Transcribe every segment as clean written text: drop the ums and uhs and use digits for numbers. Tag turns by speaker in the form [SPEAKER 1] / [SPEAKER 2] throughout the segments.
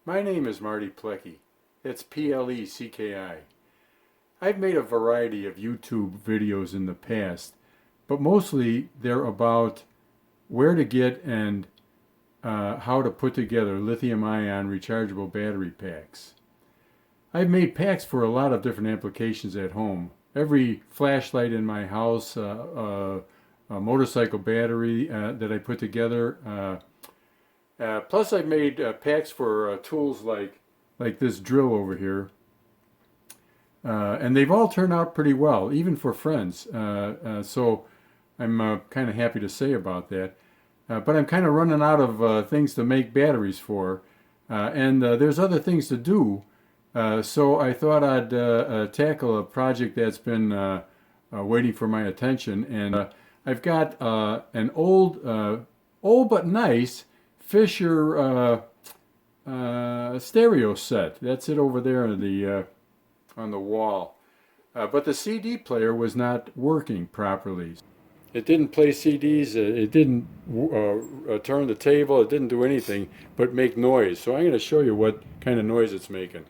[SPEAKER 1] My name is Marty Plecki. It's P-L-E-C-K-I. I've made a variety of YouTube videos in the past, but mostly they're about where to get and how to put together lithium-ion rechargeable battery packs. I've made packs for a lot of different applications at home. Every flashlight in my house, a motorcycle battery that I put together. Plus, I've made packs for tools like this drill over here, and they've all turned out pretty well, even for friends. So I'm kind of happy to say about that. But I'm kind of running out of things to make batteries for, and there's other things to do. So I thought I'd tackle a project that's been waiting for my attention, and I've got an old but nice Fisher stereo set. That's it over there on the wall. But the CD player was not working properly. It didn't play CDs. It didn't turn the table. It didn't do anything but make noise. So I'm going to show you what kind of noise it's making.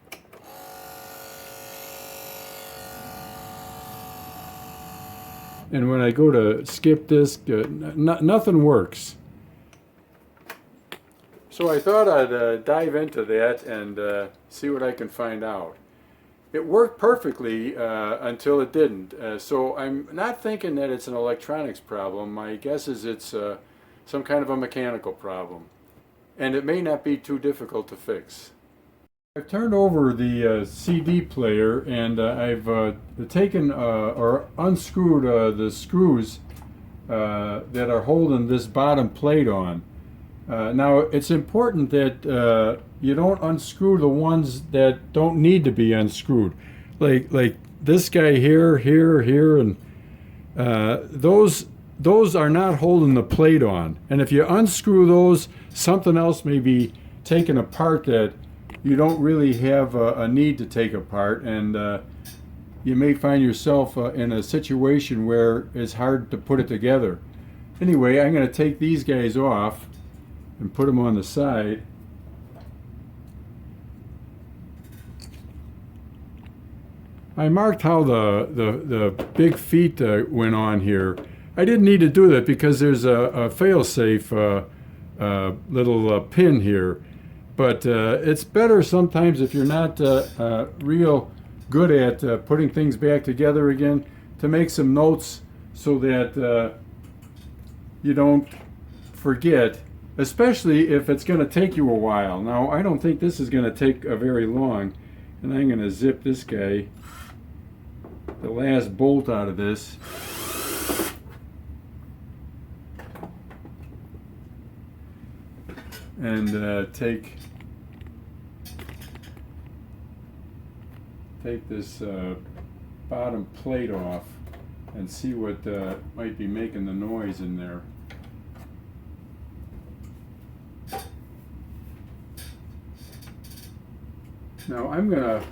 [SPEAKER 1] And when I go to skip disc, nothing works. So I thought I'd dive into that and see what I can find out. It worked perfectly until it didn't. So I'm not thinking that it's an electronics problem. My guess is it's some kind of a mechanical problem. And it may not be too difficult to fix. I've turned over the CD player and I've taken or unscrewed the screws that are holding this bottom plate on. Now it's important that you don't unscrew the ones that don't need to be unscrewed, like this guy here, and those are not holding the plate on. And if you unscrew those, something else may be taken apart that you don't really have a need to take apart, and you may find yourself in a situation where it's hard to put it together. Anyway, I'm going to take these guys off and put them on the side. I marked how the big feet went on here. I didn't need to do that because there's a fail-safe little pin here. But it's better sometimes if you're not real good at putting things back together again, to make some notes so that you don't forget, especially if it's going to take you a while. Now, I don't think this is going to take very long, and I'm going to zip this guy, the last bolt out of this. And take this bottom plate off and see what might be making the noise in there. Now I'm gonna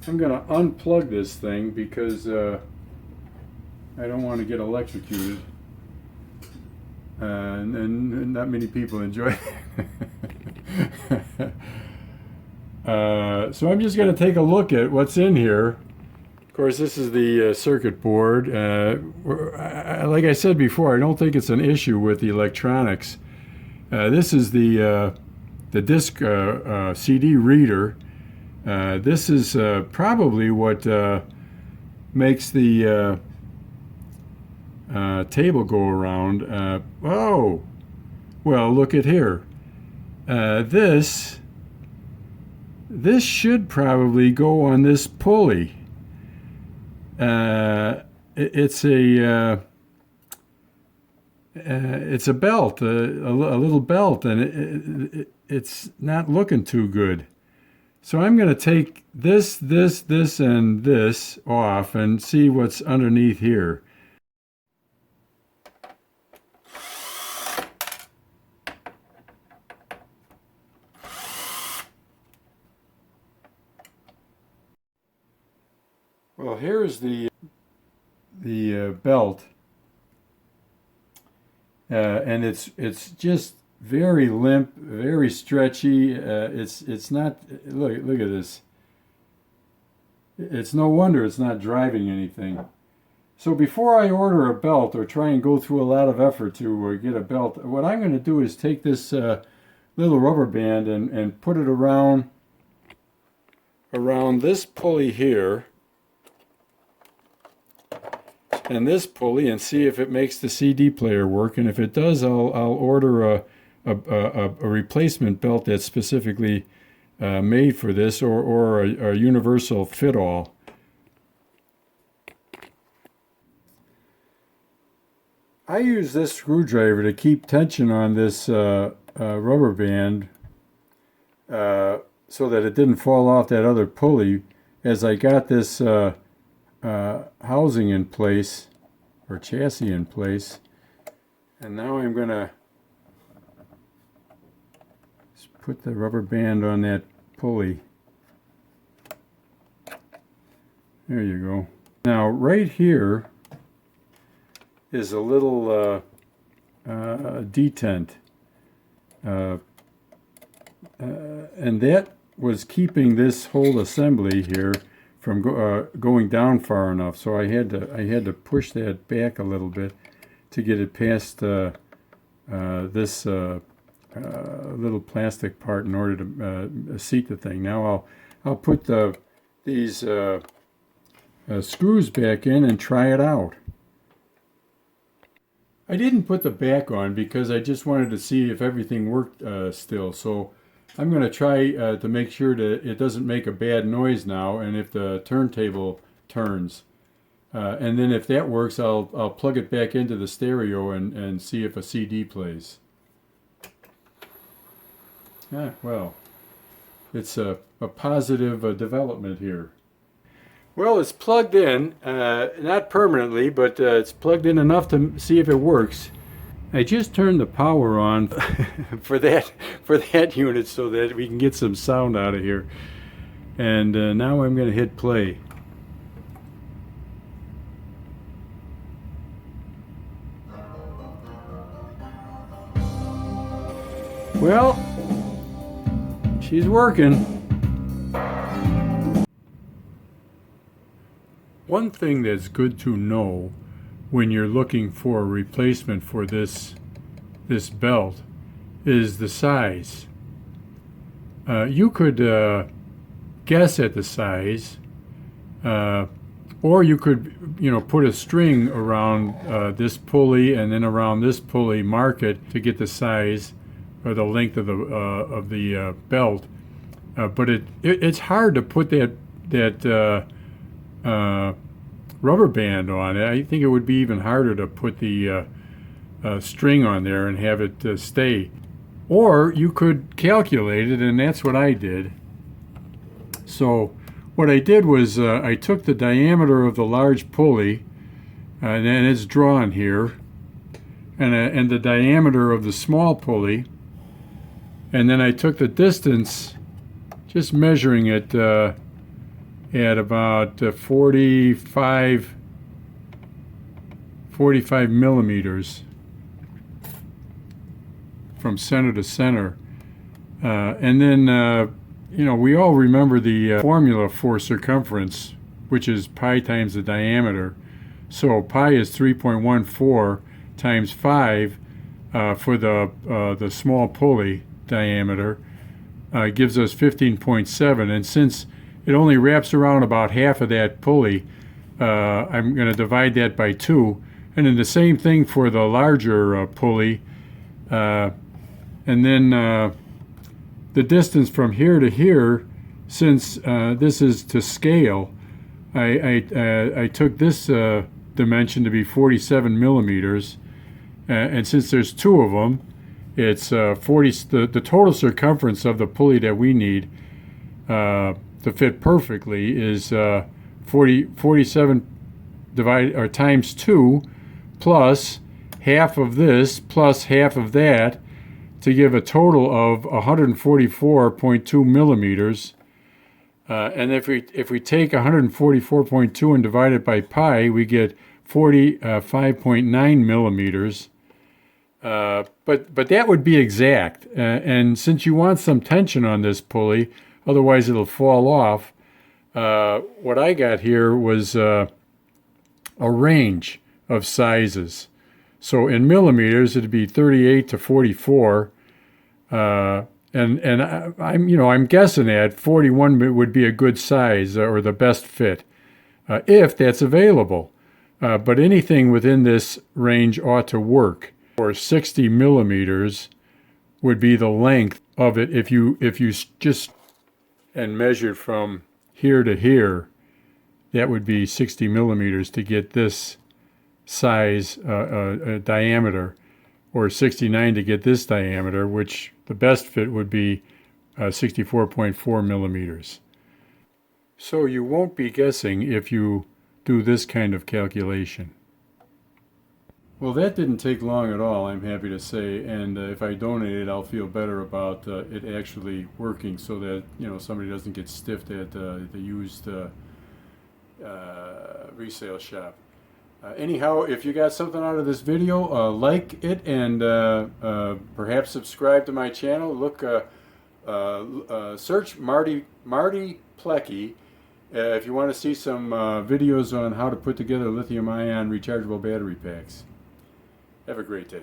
[SPEAKER 1] unplug this thing because I don't want to get electrocuted. And not many people enjoy it. So I'm just going to take a look at what's in here. Of course, this is the circuit board. Like I said before, I don't think it's an issue with the electronics. This is the disc CD reader. This is probably what makes the table go around. Oh, well, look at here. This should probably go on this pulley. It's a belt, a little belt, and it's not looking too good. So I'm going to take this, and this off and see what's underneath here. Well, here's the belt, and it's just very limp, very stretchy. It's not. Look at this. It's no wonder it's not driving anything. So before I order a belt or try and go through a lot of effort to get a belt, what I'm going to do is take this little rubber band and put it around this pulley here and this pulley and see if it makes the CD player work. And if it does, I'll order a replacement belt that's specifically made for this, or a universal fit-all. I use this screwdriver to keep tension on this rubber band so that it didn't fall off that other pulley as I got this housing in place, or chassis in place. And now I'm going to put the rubber band on that pulley. There you go. Now right here is a little detent, and that was keeping this whole assembly here from going down far enough. So I had to push that back a little bit to get it past this little plastic part in order to seat the thing. Now I'll put these screws back in and try it out. I didn't put the back on because I just wanted to see if everything worked still. So I'm going to try to make sure that it doesn't make a bad noise now, and if the turntable turns. And then if that works, I'll plug it back into the stereo and see if a CD plays. Well, it's a positive development here. Well, it's plugged in, not permanently, but it's plugged in enough to see if it works. I just turned the power on for that unit so that we can get some sound out of here. And now I'm going to hit play. Well, she's working. One thing that's good to know when you're looking for a replacement for this belt is the size. You could guess at the size, or you could put a string around this pulley and then around this pulley, mark it to get the size or the length of the belt. But it's hard to put that rubber band on it. I think it would be even harder to put the string on there and have it stay. Or you could calculate it, and that's what I did. So what I did was I took the diameter of the large pulley, and it's drawn here, and the diameter of the small pulley, and then I took the distance, just measuring it at about 45 millimeters from center to center. And then, we all remember the formula for circumference, which is pi times the diameter. So pi is 3.14 times 5 for the small pulley diameter gives us 15.7. And since it only wraps around about half of that pulley, I'm going to divide that by 2. And then the same thing for the larger pulley. And then the distance from here to here, since this is to scale, I took this dimension to be 47 millimeters. And since there's 2 of them, it's 40. The total circumference of the pulley that we need to fit perfectly is 47 times 2 plus half of this plus half of that to give a total of 144.2 millimeters. And if we take 144.2 and divide it by pi, we get 45.9 millimeters. But that would be exact. And since you want some tension on this pulley, otherwise it'll fall off, what I got here was a range of sizes. So in millimeters, it'd be 38 to 44. And I'm guessing at 41 would be a good size or the best fit, if that's available. But anything within this range ought to work. Or 60 millimeters would be the length of it if you just and measured from here to here. That would be 60 millimeters to get this size diameter, or 69 to get this diameter, which the best fit would be 64.4 millimeters. So you won't be guessing if you do this kind of calculation. Well, that didn't take long at all, I'm happy to say, and if I donate it, I'll feel better about it actually working, so that somebody doesn't get stiffed at the used resale shop. Anyhow, if you got something out of this video, like it and perhaps subscribe to my channel. Look, search Marty Plecky if you want to see some videos on how to put together lithium-ion rechargeable battery packs. Have a great day.